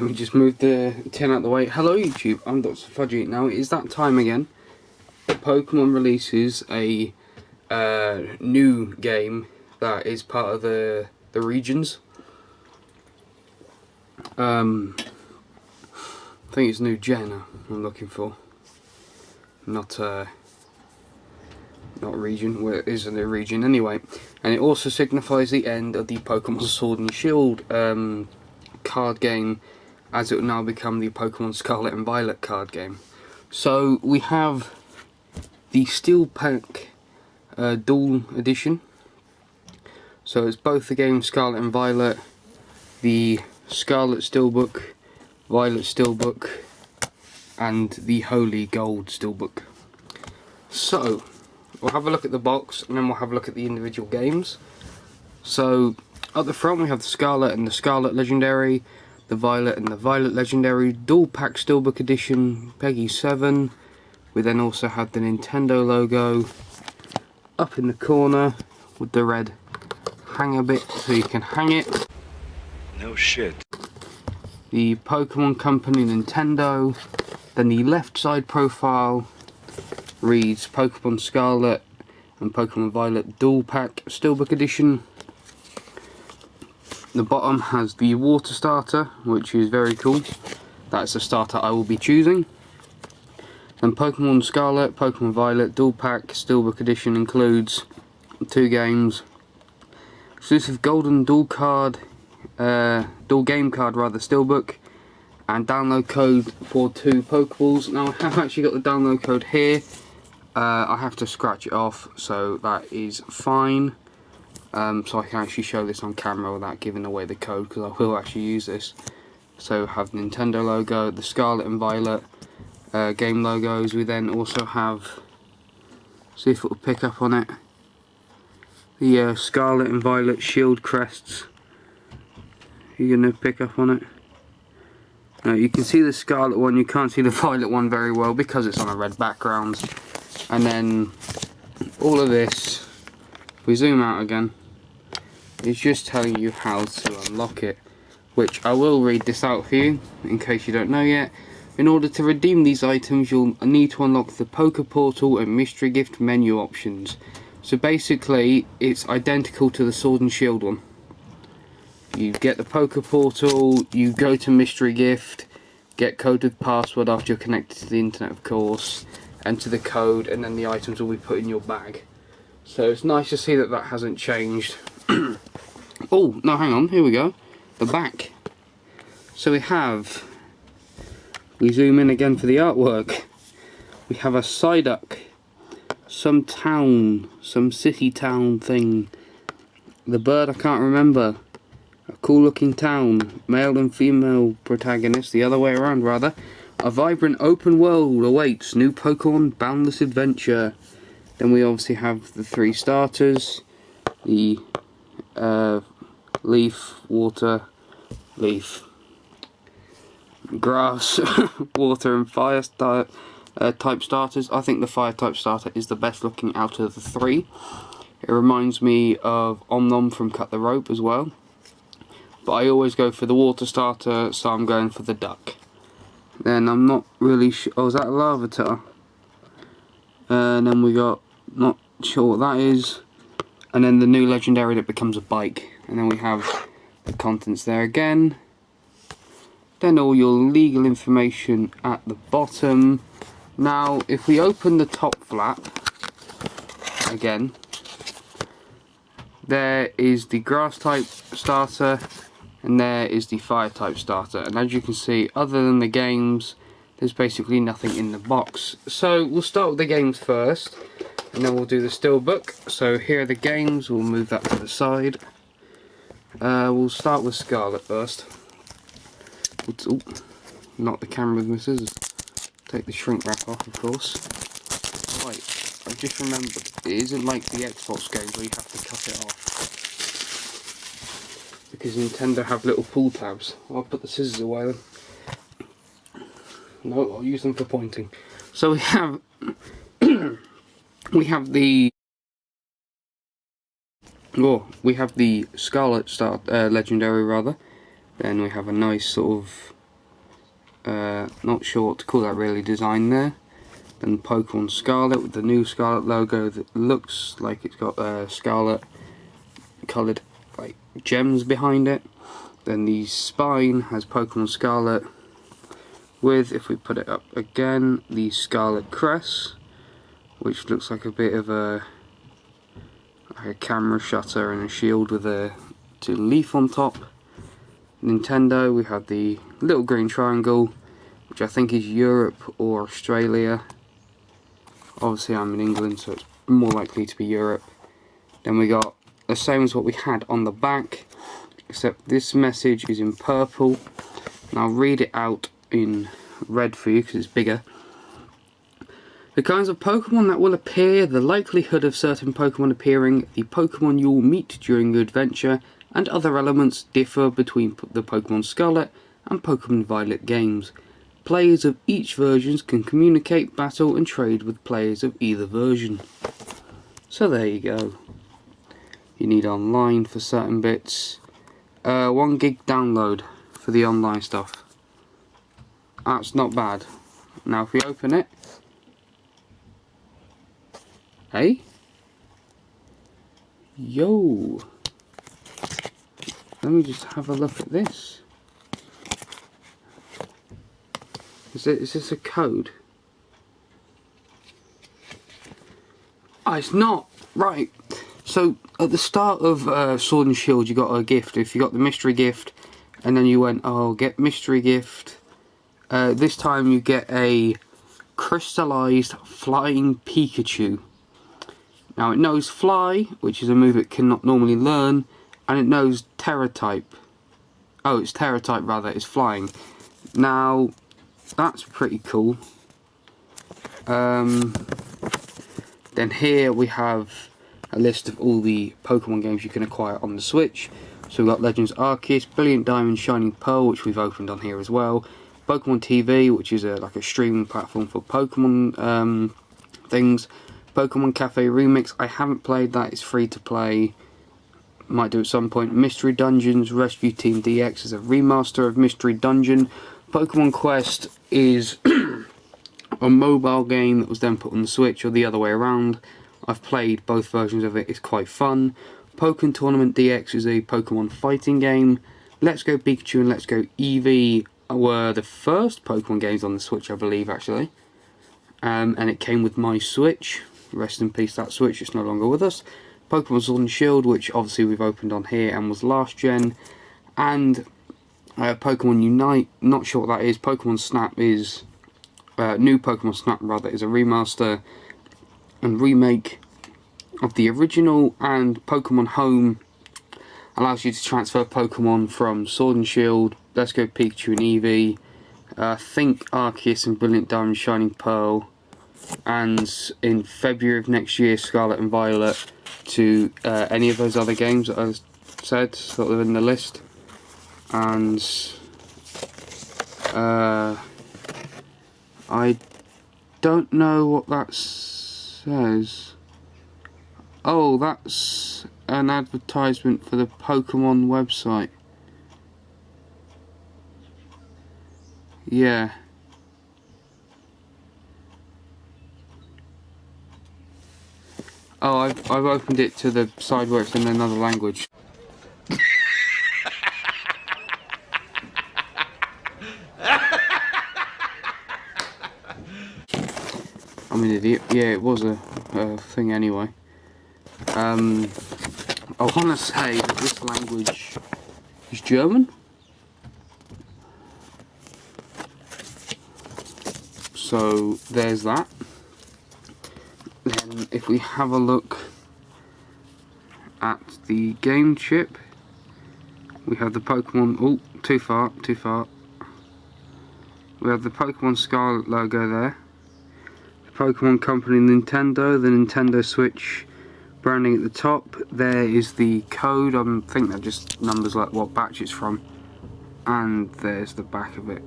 me just move the tin out of the way. Hello YouTube, I'm Dr. Fudgy. Now it is that time again. Pokemon releases a new game that is part of the regions. I think it's new gen I'm looking for. Not region, well it is a new region anyway. And it also signifies the end of the Pokemon Sword and Shield card game, as it will now become the Pokemon Scarlet and Violet card game. So we have the Steel Pack Dual Edition. So it's both the game Scarlet and Violet, the Scarlet Steelbook, Violet Steelbook, and the Holy Gold Steelbook. So we'll have a look at the box and then we'll have a look at the individual games. So at the front we have the Scarlet and the Scarlet Legendary, the Violet and the Violet Legendary, Dual Pack Steelbook Edition, Peggy 7. We then also have the Nintendo logo up in the corner with the red hanger bit so you can hang it. No shit. The Pokemon Company Nintendo. Then the left side profile reads Pokemon Scarlet and Pokemon Violet Dual Pack Steelbook Edition. The bottom has the water starter, which is very cool. That's the starter I will be choosing. And Pokemon Scarlet, Pokemon Violet Dual Pack Steelbook Edition includes 2 games. Exclusive Golden Dual Game Card Steelbook, and download code for 2 Pokeballs. Now I have actually got the download code here. I have to scratch it off, so that is fine. So I can actually show this on camera without giving away the code, because I will actually use this. So have the Nintendo logo, the Scarlet and Violet game logos. We then also have, see if it will pick up on it, the Scarlet and Violet Shield crests. You're going to pick up on it. Now you can see the Scarlet one, you can't see the Violet one very well because it's on a red background. And then all of this, if we zoom out again, it's just telling you how to unlock it, which I will read this out for you in case you don't know yet. In order to redeem these items, you'll need to unlock the Poke Portal and Mystery Gift menu options. So basically it's identical to the Sword and Shield one. You get the Poke Portal, you go to Mystery Gift, get coded password after you're connected to the internet of course, enter the code, and then the items will be put in your bag. So it's nice to see that that hasn't changed. Oh, no, hang on, here we go. The back. So we zoom in again for the artwork. We have a Psyduck, some town, some city town thing. The bird I can't remember. A cool looking town, male and female protagonist, the other way around rather. A vibrant open world awaits, new Pokemon boundless adventure. Then we obviously have the 3 starters, the leaf, water, leaf, grass, water and fire type starters. I think the fire type starter is the best looking out of the 3. It reminds me of Omnom from Cut the Rope as well. But I always go for the water starter, so I'm going for the duck. Then I'm not really sure. Oh, is that a Larvitar? And then we got, not sure what that is. And then the new legendary that becomes a bike. And then we have the contents there again. Then all your legal information at the bottom. Now, if we open the top flap again, there is the grass type starter. And there is the fire type starter, and as you can see, other than the games, there's basically nothing in the box. So we'll start with the games first, and then we'll do the steelbook. So here are the games, we'll move that to the side. We'll start with Scarlet first. Ooh, knock the camera with my scissors. Take the shrink wrap off, of course. Right, I just remembered, it isn't like the Xbox games where you have to cut it off, because Nintendo have little pull tabs. I'll put the scissors away then. No, I'll use them for pointing. So we have we have the Scarlet legendary rather. Then we have a nice sort of Not sure what to call that really, design there. Then Pokemon Scarlet with the new Scarlet logo that looks like it's got Scarlet coloured like gems behind it. Then the spine has Pokemon Scarlet with, if we put it up again, the Scarlet crest, which looks like a bit of a camera shutter and a shield with a leaf on top. Nintendo, we have the little green triangle, which I think is Europe or Australia. Obviously I'm in England, so it's more likely to be Europe. Then we got the same as what we had on the back, except this message is in purple, and I'll read it out in red for you because it's bigger. The kinds of Pokemon that will appear, the likelihood of certain Pokemon appearing, the Pokemon you will meet during your adventure, and other elements differ between the Pokemon Scarlet and Pokemon Violet games. Players of each version can communicate, battle and trade with players of either version. So there you go. You need online for certain bits. 1 gig download for the online stuff. That's not bad. Now if we open it, hey? Yo! Let me just have a look at this. Is this a code? Oh, it's not! Right. So, at the start of Sword and Shield you got a gift. If you got the mystery gift, and then you went, oh, get mystery gift. This time you get a crystallized flying Pikachu. Now it knows Fly, which is a move it cannot normally learn, and it knows Terra type. Oh, it's Terra type rather, it's flying. Now, that's pretty cool. Then here we have a list of all the Pokemon games you can acquire on the Switch. So we've got Legends Arceus, Brilliant Diamond, Shining Pearl, which we've opened on here as well. Pokemon TV, which is like a streaming platform for Pokemon things. Pokemon Cafe Remix, I haven't played that, it's free to play. Might do at some point. Mystery Dungeons, Rescue Team DX is a remaster of Mystery Dungeon. Pokemon Quest is a mobile game that was then put on the Switch, or the other way around. I've played both versions of it, it's quite fun. Pokemon Tournament DX is a Pokemon fighting game. Let's Go Pikachu and Let's Go Eevee were the first Pokemon games on the Switch, I believe, actually. And it came with my Switch. Rest in peace, that Switch, it's no longer with us. Pokemon Sword and Shield, which obviously we've opened on here and was last gen. And Pokemon Unite, not sure what that is. Pokemon Snap is, new Pokemon Snap rather, is a remaster and remake of the original, and Pokemon Home allows you to transfer Pokemon from Sword and Shield, Let's Go Pikachu and Eevee, think Arceus and Brilliant Diamond Shining Pearl, and in February of next year Scarlet and Violet, to any of those other games that I said, sort of in the list. And I don't know what that says. Oh, that's an advertisement for the Pokemon website. Yeah. Oh, I've opened it to the side where it's in another language. I'm an idiot. Yeah, it was a thing anyway. I want to say that this language is German. So there's that. Then if we have a look at the game chip, we have the Pokemon, oh, too far. We have the Pokemon Scarlet logo there. The Pokemon Company Nintendo, the Nintendo Switch branding at the top. There is the code, I think that just numbers like what batch it's from. And there's the back of it.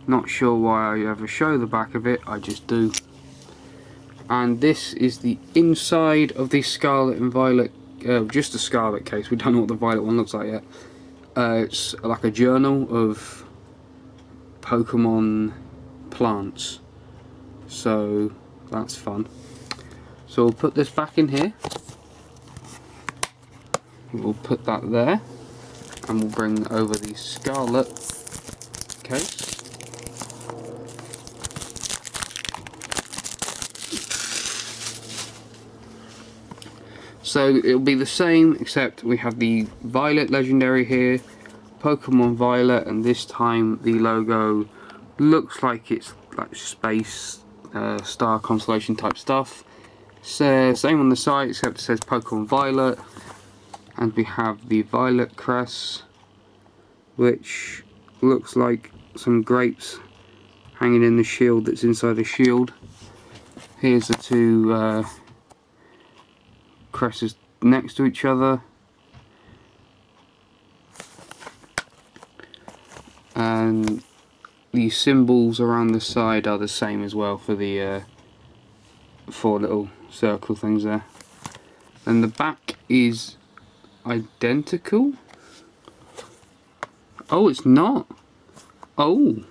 Not sure why I ever show the back of it, I just do. And this is the inside of the Scarlet and Violet, just the Scarlet case, we don't know what the Violet one looks like yet. It's like a journal of Pokemon plants. So that's fun. So we'll put this back in here. We'll put that there, and we'll bring over the Scarlet case. So it'll be the same, except we have the Violet legendary here, Pokemon Violet, and this time the logo looks like it's like space, star constellation type stuff. So same on the side, except it says Pokemon Violet, and we have the Violet crest, which looks like some grapes hanging in the shield that's inside the shield. Here's the two crests next to each other, and the symbols around the side are the same as well for the 4 little circle things there. And the back is identical. Oh, it's not. Oh,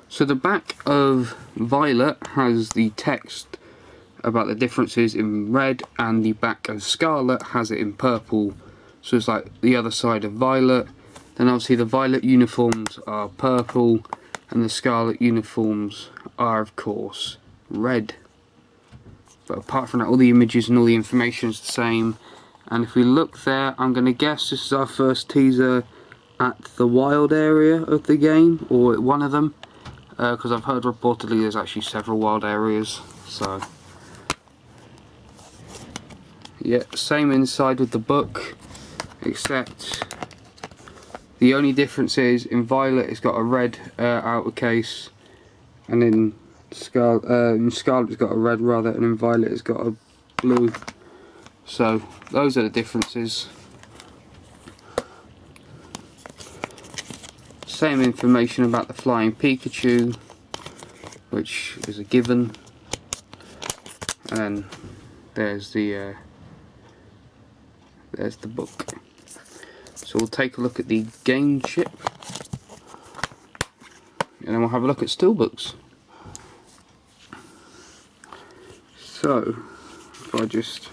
so the back of Violet has the text about the differences in red, and the back of Scarlet has it in purple, so it's like the other side of Violet. Then obviously the Violet uniforms are purple, and the Scarlet uniforms are of course red. But apart from that, all the images and all the information is the same. And if we look there, I'm going to guess this is our first teaser at the wild area of the game, or one of them, because I've heard reportedly there's actually several wild areas. So yeah, same inside with the book, except the only difference is in Violet it's got a red outer case, and in Scarlet it's got a red rather, and in Violet it's got a blue. So those are the differences. Same information about the flying Pikachu, which is a given, and there's the book. So we'll take a look at the game chip, and then we'll have a look at steelbooks. So if I just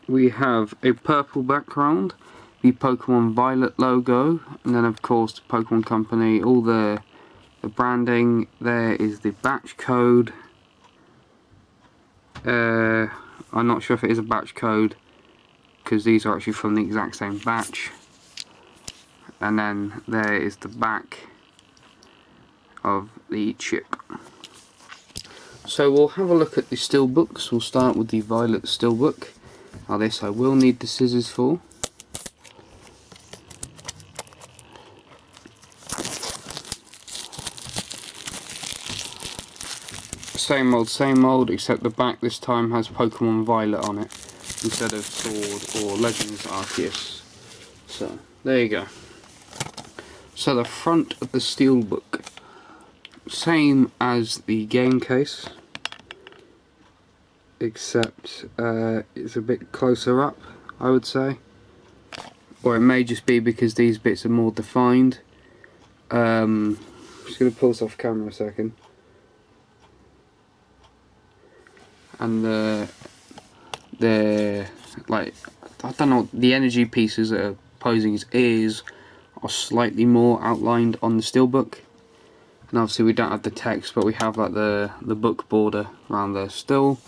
we have a purple background, the Pokemon Violet logo, and then of course the Pokemon Company, all the branding. There is the batch code. I'm not sure if it is a batch code, because these are actually from the exact same batch. And then there is the back of the chip. So we'll have a look at the steelbooks. We'll start with the Violet steelbook. Now this I will need the scissors for. Same old, except the back this time has Pokemon Violet on it instead of Sword or Legends Arceus. So there you go. So the front of the steelbook, same as the game case, except it's a bit closer up, I would say, or it may just be because these bits are more defined. I'm just going to pull this off camera a second. And the like, I don't know, the energy pieces that are posing his ears are slightly more outlined on the steelbook. And obviously we don't have the text, but we have like the book border around there still.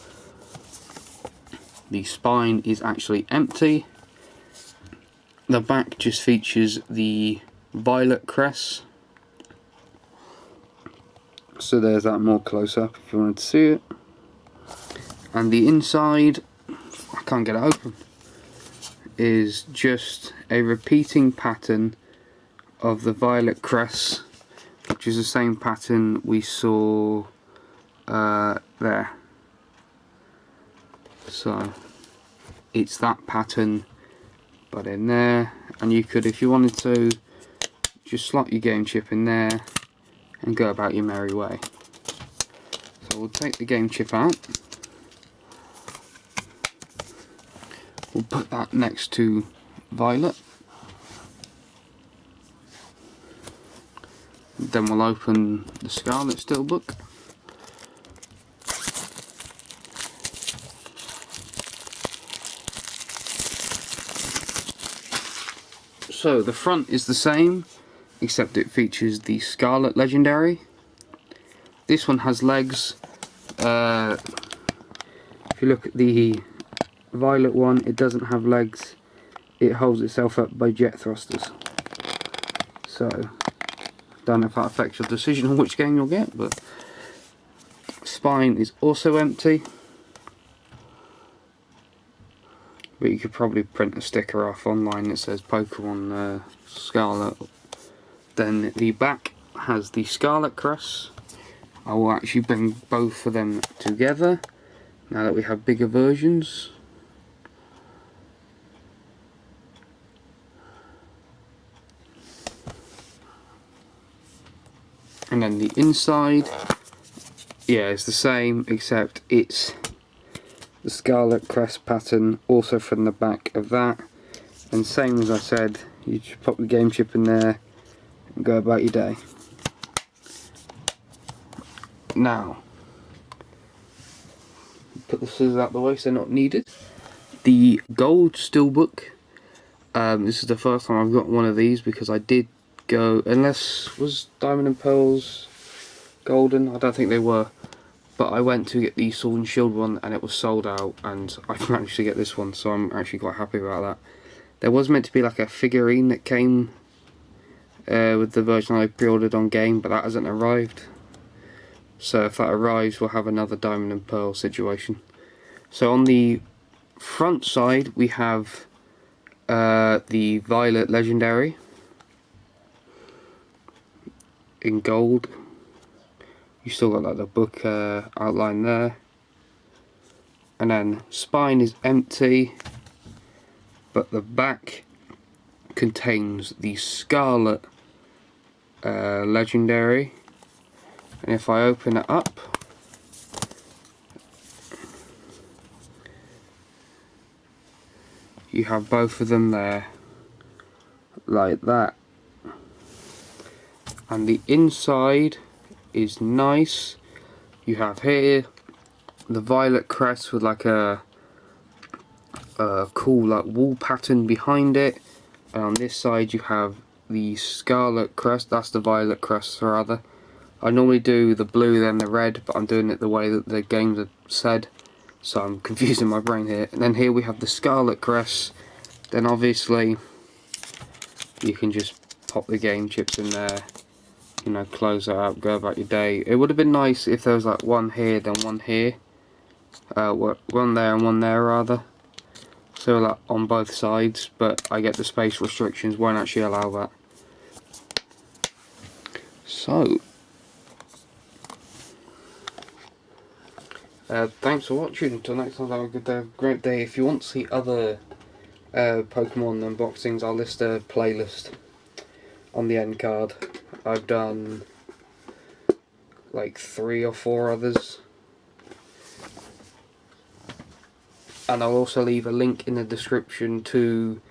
The spine is actually empty. The back just features the Violet crest. So there's that more close up if you wanted to see it. And the inside, I can't get it open, is just a repeating pattern of the Violet crest, which is the same pattern we saw there. So it's that pattern, but in there, and you could, if you wanted to, just slot your game chip in there and go about your merry way. So we'll take the game chip out. We'll put that next to Violet. Then we'll open the Scarlet Steelbook. So the front is the same, except it features the Scarlet Legendary. This one has legs. If you look at the Violet one, it doesn't have legs. It holds itself up by jet thrusters. So, don't know if that affects your decision on which game you'll get, but spine is also empty. But you could probably print a sticker off online that says Pokémon Scarlet. Then the back has the Scarlet crest. I will actually bring both of them together now that we have bigger versions. And then the inside, yeah, it's the same, except it's the Scarlet crest pattern also from the back of that. And same as I said, you just pop the game chip in there and go about your day. Now, put the scissors out the way so they're not needed. The gold steelbook. This is the first time I've got one of these because I did go, unless was Diamond and Pearls golden? I don't think they were. But I went to get the Sword and Shield one and it was sold out, and I managed to get this one, so I'm actually quite happy about that. There was meant to be like a figurine that came with the version I pre-ordered on game, but that hasn't arrived. So if that arrives, we'll have another Diamond and Pearl situation. So on the front side, we have the Violet Legendary in gold. You still got like the book outline there. And then spine is empty, but the back contains the Scarlet Legendary. And if I open it up, you have both of them there, like that. And the inside is nice. You have here the Violet crest with like a cool like wall pattern behind it, and on this side you have the Scarlet crest. That's the Violet crest rather. I normally do the blue then the red, but I'm doing it the way that the games are said, so I'm confusing my brain here. And then here we have the Scarlet crest. Then obviously you can just pop the game chips in there, you know, close it out, go about your day. It would have been nice if there was like one here, then one here, one there and one there rather, so like on both sides, but I get the space restrictions, won't actually allow that. So, thanks for watching. Until next time, have a good day, great day. If you want to see other Pokemon unboxings, I'll list a playlist on the end card. I've done like 3 or 4 others, and I'll also leave a link in the description to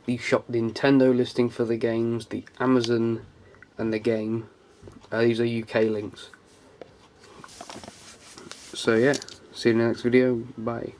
the Shop Nintendo listing for the games, the Amazon and the game. These are UK links. So yeah, see you in the next video, bye.